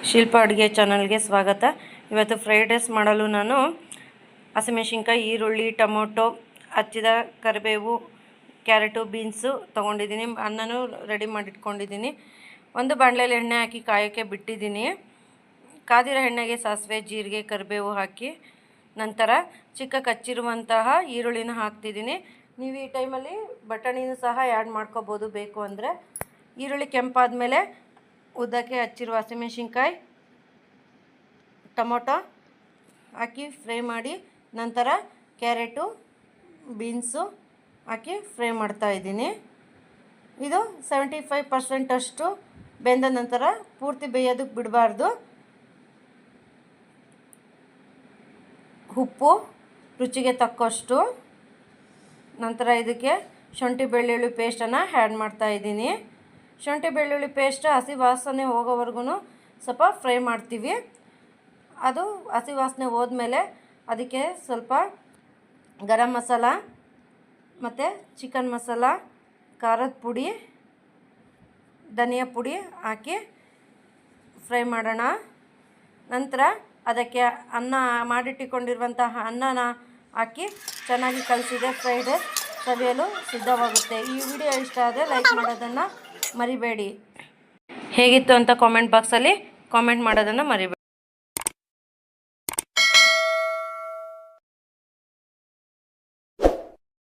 ಶಿಲ್ಪ ಅಡುಗೆ ಚಾನಲ್ಗೆ ಸ್ವಾಗತ. ಇವತ್ತು ಫ್ರೈಡ್ ರೈಸ್ ಮಾಡಲು ನಾನು ಹಸಿಮೆಣಸಿನ್ಕಾಯಿ, ಈರುಳ್ಳಿ, ಟೊಮೊಟೊ, ಹಚ್ಚಿದ ಕರಿಬೇವು, ಕ್ಯಾರೆಟು, ಬೀನ್ಸು ತೊಗೊಂಡಿದ್ದೀನಿ. ಅನ್ನನೂ ರೆಡಿ ಮಾಡಿಟ್ಕೊಂಡಿದ್ದೀನಿ. ಒಂದು ಬಾಣಲೆಯಲ್ಲಿ ಎಣ್ಣೆ ಹಾಕಿ ಕಾಯೋಕ್ಕೆ ಬಿಟ್ಟಿದ್ದೀನಿ. ಕಾದಿರೋ ಎಣ್ಣೆಗೆ ಸಾಸಿವೆ, ಜೀರಿಗೆ, ಕರಿಬೇವು ಹಾಕಿ ನಂತರ ಚಿಕ್ಕ ಕಚ್ಚಿರುವಂತಹ ಈರುಳ್ಳಿನ ಹಾಕ್ತಿದ್ದೀನಿ. ನೀವು ಈ ಟೈಮಲ್ಲಿ ಬಟಾಣಿನೂ ಸಹ ಆ್ಯಡ್ ಮಾಡ್ಕೋಬೋದು ಬೇಕು ಅಂದರೆ. ಈರುಳ್ಳಿ ಕೆಂಪಾದ ಮೇಲೆ ಉದ್ದಕ್ಕೆ ಹಚ್ಚಿರುವ ಹಸಿಮೆಣಸಿನ್ಕಾಯಿ, ಟೊಮೊಟೊ ಹಾಕಿ ಫ್ರೈ ಮಾಡಿ ನಂತರ ಕ್ಯಾರೆಟು, ಬೀನ್ಸು ಹಾಕಿ ಫ್ರೈ ಮಾಡ್ತಾಯಿದ್ದೀನಿ. ಇದು 75% ಅಷ್ಟು ಬೆಂದ ನಂತರ ಪೂರ್ತಿ ಬೇಯೋದಕ್ಕೆ ಬಿಡಬಾರ್ದು. ಉಪ್ಪು ರುಚಿಗೆ ತಕ್ಕಷ್ಟು. ನಂತರ ಇದಕ್ಕೆ ಶುಂಠಿ ಬೆಳ್ಳುಳ್ಳಿ ಪೇಸ್ಟನ್ನು ಆ್ಯಡ್ ಮಾಡ್ತಾಯಿದ್ದೀನಿ. ಶುಂಠಿ ಬೆಳ್ಳುಳ್ಳಿ ಪೇಸ್ಟ್ ಹಸಿ ವಾಸನೆ ಹೋಗೋವರೆಗೂ ಸ್ವಲ್ಪ ಫ್ರೈ ಮಾಡ್ತೀವಿ. ಅದು ಹಸಿ ವಾಸನೆ ಹೋದ್ಮೇಲೆ ಅದಕ್ಕೆ ಸ್ವಲ್ಪ ಗರಂ ಮಸಾಲ ಮತ್ತು ಚಿಕನ್ ಮಸಾಲ, ಖಾರದ ಪುಡಿ, ಧನಿಯಾ ಪುಡಿ ಹಾಕಿ ಫ್ರೈ ಮಾಡೋಣ. ನಂತರ ಅದಕ್ಕೆ ಅನ್ನ ಮಾಡಿಟ್ಟುಕೊಂಡಿರುವಂತಹ ಅನ್ನನ ಹಾಕಿ ಚೆನ್ನಾಗಿ ಕಲಸಿದೆ ಫ್ರೈಡ್ ರೈಸ್ ಸವಿಯಲು ಸಿದ್ಧವಾಗುತ್ತೆ. ಈ ವಿಡಿಯೋ ಇಷ್ಟ ಆದರೆ ಲೈಕ್ ಮಾಡೋದನ್ನು ಮರಿಬೇಡಿ. ಹೇಗಿತ್ತು ಅಂತ ಕಾಮೆಂಟ್ ಬಾಕ್ಸಲ್ಲಿ ಕಾಮೆಂಟ್ ಮಾಡೋದನ್ನು ಮರಿಬೇಡಿ.